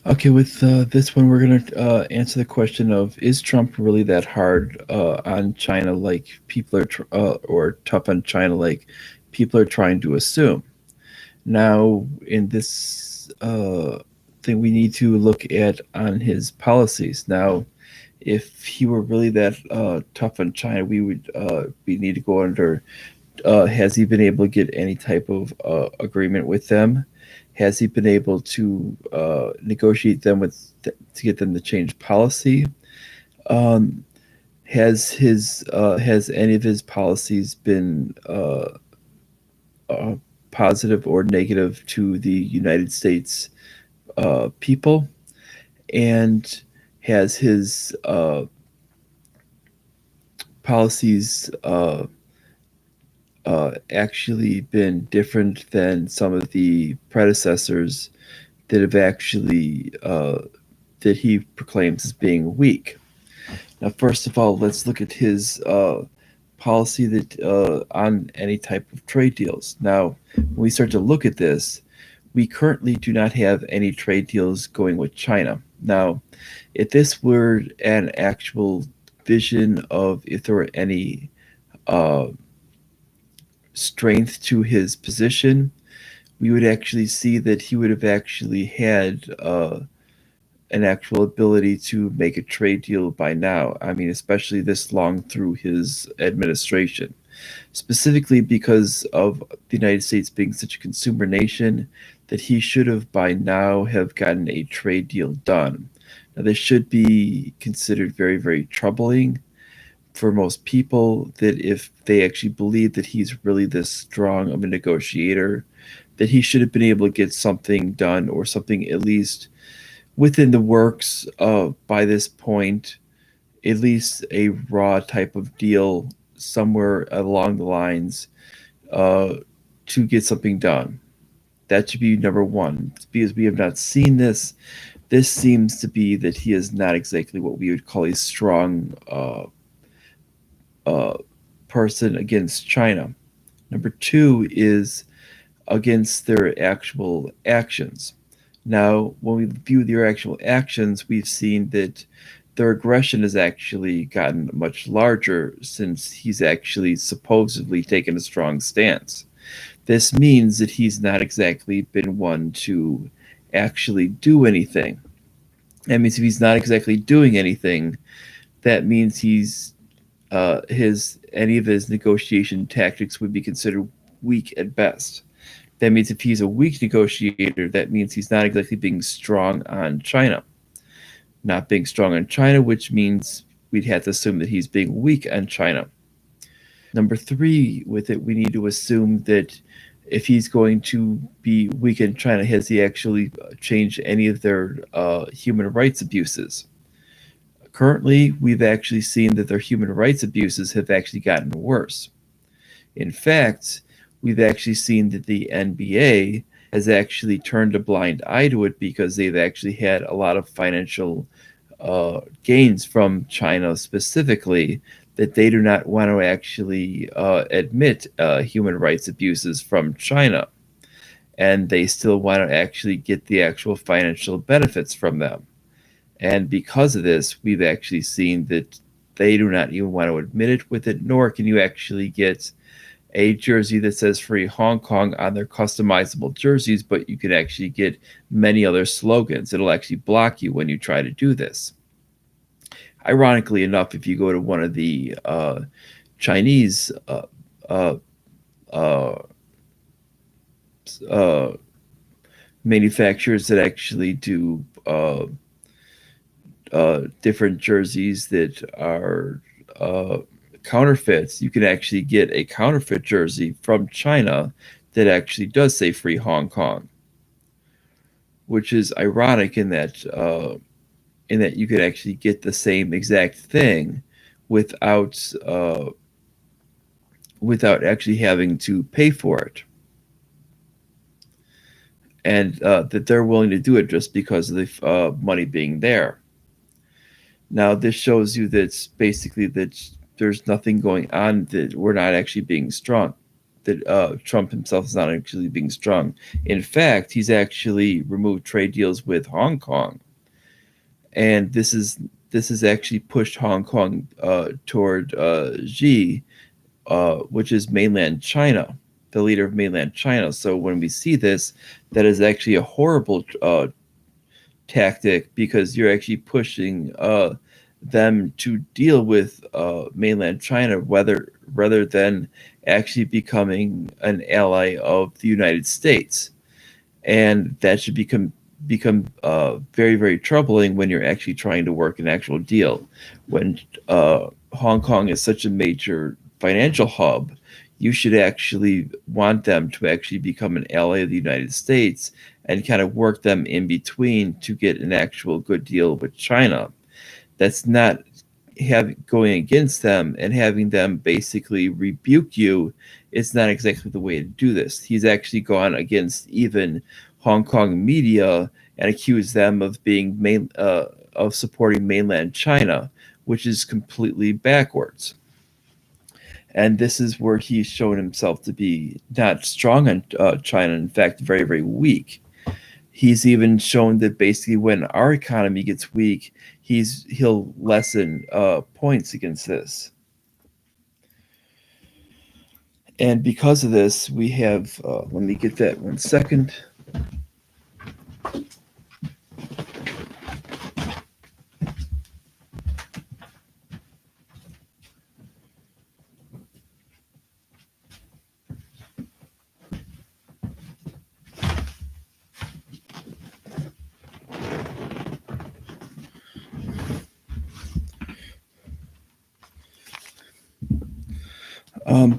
Okay, with this one, we're going to answer the question of, is Trump really that hard on China, like people are, or tough on China, like people are trying to assume? Now, in this thing, we need to look at on his policies. Now, if he were really that tough on China, we need to go under. Has he been able to get any type of agreement with them? Has he been able to negotiate them to get them to change policy? Um, has any of his policies been uh, positive or negative to the United States people? And has his policies actually been different than some of the predecessors that have actually that he proclaims as being weak? Now, first of all, let's look at his policy that on any type of trade deals. Now, when we start to look at this, we currently do not have any trade deals going with China. Now, if this were an actual vision of if there were any uh, strength to his position, we would actually see that he would have actually had an actual ability to make a trade deal by now. I mean, especially this long through his administration, specifically because of the United States being such a consumer nation, that he should have by now have gotten a trade deal done. Now, this should be considered very, very troubling for most people, that if they actually believe that he's really this strong of a negotiator, that he should have been able to get something done or something at least within the works by this point, at least a raw type of deal somewhere along the lines uh, to get something done. That should be number one, because we have not seen this. This seems to be that he is not exactly what we would call a strong uh, person against China. Number two is against their actual actions. Now, when we view their actual actions, we've seen that their aggression has actually gotten much larger since he's actually supposedly taken a strong stance. This means that he's not exactly been one to actually do anything. That means if he's not exactly doing anything, that means he's his any of his negotiation tactics would be considered weak at best. That means if he's a weak negotiator, that means he's not exactly being strong on China. Not being strong on China, which means we'd have to assume that he's being weak on China. Number three, with it, we need to assume that if he's going to be weak in China, has he actually changed any of their human rights abuses? Currently, we've actually seen that their human rights abuses have actually gotten worse. In fact, we've actually seen that the NBA has actually turned a blind eye to it because they've actually had a lot of financial gains from China specifically, that they do not want to actually admit human rights abuses from China. And they still want to actually get the actual financial benefits from them. And because of this, we've actually seen that they do not even want to admit it with it, nor can you actually get a jersey that says Free Hong Kong on their customizable jerseys, but you can actually get many other slogans. It'll actually block you when you try to do this. Ironically enough, if you go to one of the Chinese uh, uh, uh, manufacturers that actually do different jerseys that are uh, counterfeits, you can actually get a counterfeit jersey from China that actually does say Free Hong Kong, which is ironic in that you could actually get the same exact thing without without actually having to pay for it, and that they're willing to do it just because of the money being there. Now, this shows you that basically that there's nothing going on, that we're not actually being strong. that Trump himself is not actually being strong. In fact, he's actually removed trade deals with Hong Kong, and this has actually pushed Hong Kong toward Xi, which is mainland China, the leader of mainland China. So when we see this, that is actually a horrible tactic, because you're actually pushing them to deal with mainland China, rather than actually becoming an ally of the United States. And that should become very, very troubling when you're actually trying to work an actual deal. When Hong Kong is such a major financial hub, you should actually want them to actually become an ally of the United States, and kind of work them in between to get an actual good deal with China. That's not going against them and having them basically rebuke you. It's not exactly the way to do this. He's actually gone against even Hong Kong media and accused them of of supporting mainland China, which is completely backwards. And this is where he's shown himself to be not strong on China, in fact, very, very weak. He's even shown that basically when our economy gets weak, he'll lessen points against this. And because of this, we have, let me get that 1 second.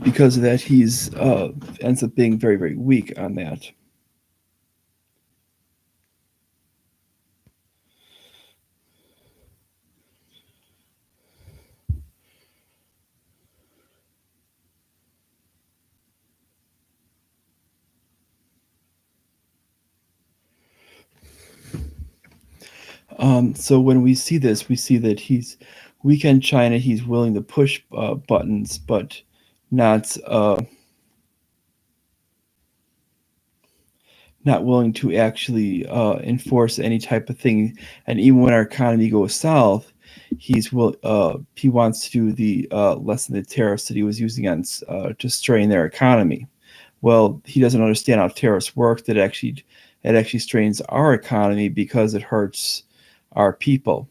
Because of that, he's ends up being very, very weak on that. So when we see this, we see that he's weak in China. He's willing to push buttons, but not not willing to actually enforce any type of thing. And even when our economy goes south, he wants to do the lessen the tariffs that he was using on to strain their economy. Well, he doesn't understand how tariffs work. That it actually strains our economy because it hurts our people.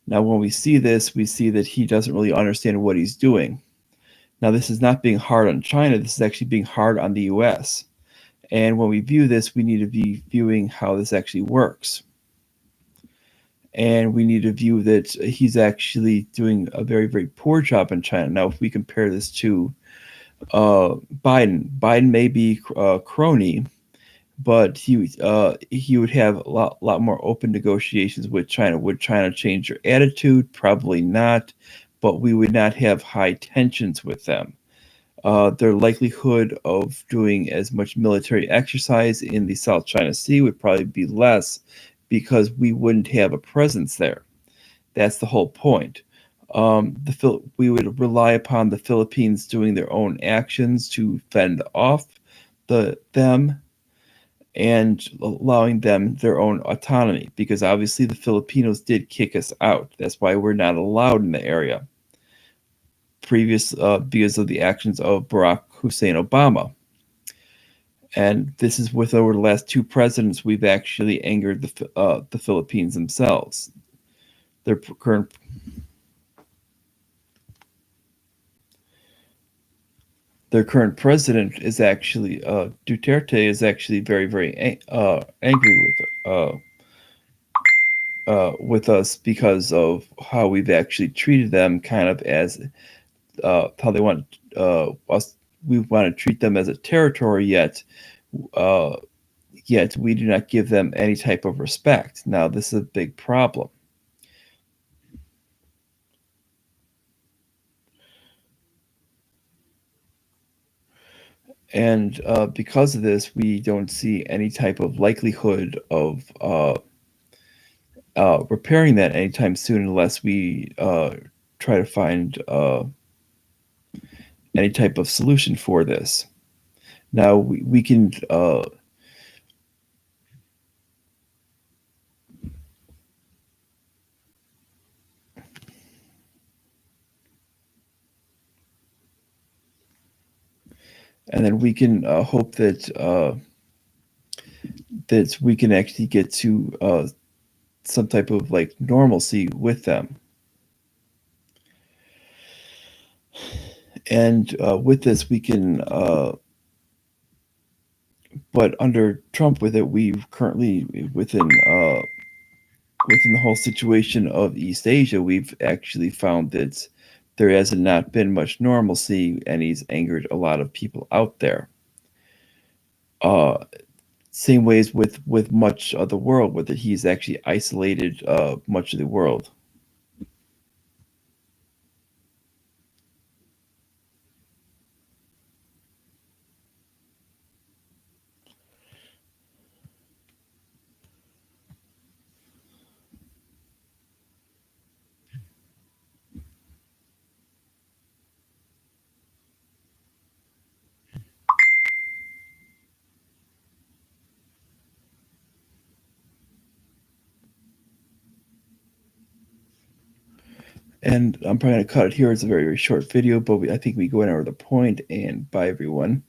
Now, when we see this, we see that he doesn't really understand what he's doing. Now, this is not being hard on China. This is actually being hard on the U.S. And when we view this, we need to be viewing how this actually works. And we need to view that he's actually doing a very, very poor job in China. Now, if we compare this to Biden may be crony, but he would have a lot more open negotiations with China. Would China change their attitude? Probably not, but we would not have high tensions with them. Their likelihood of doing as much military exercise in the South China Sea would probably be less, because we wouldn't have a presence there. That's the whole point. We would rely upon the Philippines doing their own actions to fend off them, and allowing them their own autonomy, because obviously the Filipinos did kick us out. That's why we're not allowed in the area. Because of the actions of Barack Hussein Obama. And this is with over the last two presidents, we've actually angered the Philippines themselves. Their current president is actually Duterte is actually very, very angry with us, because of how we've actually treated them, kind of as how they want us. We want to treat them as a territory, yet we do not give them any type of respect. Now, this is a big problem. And because of this, we don't see any type of likelihood of repairing that anytime soon, unless we try to find any type of solution for this. Now we can and then we can hope that we can actually get to some type of like normalcy with them. And with this, we can. But under Trump, with it, we've currently within the whole situation of East Asia, we've actually found that there has not been much normalcy, and he's angered a lot of people out there. Uh, Same ways with much of the world, whether he's actually isolated much of the world. And I'm probably going to cut it here. It's a very, very short video, but I think we go in over the point. And bye, everyone.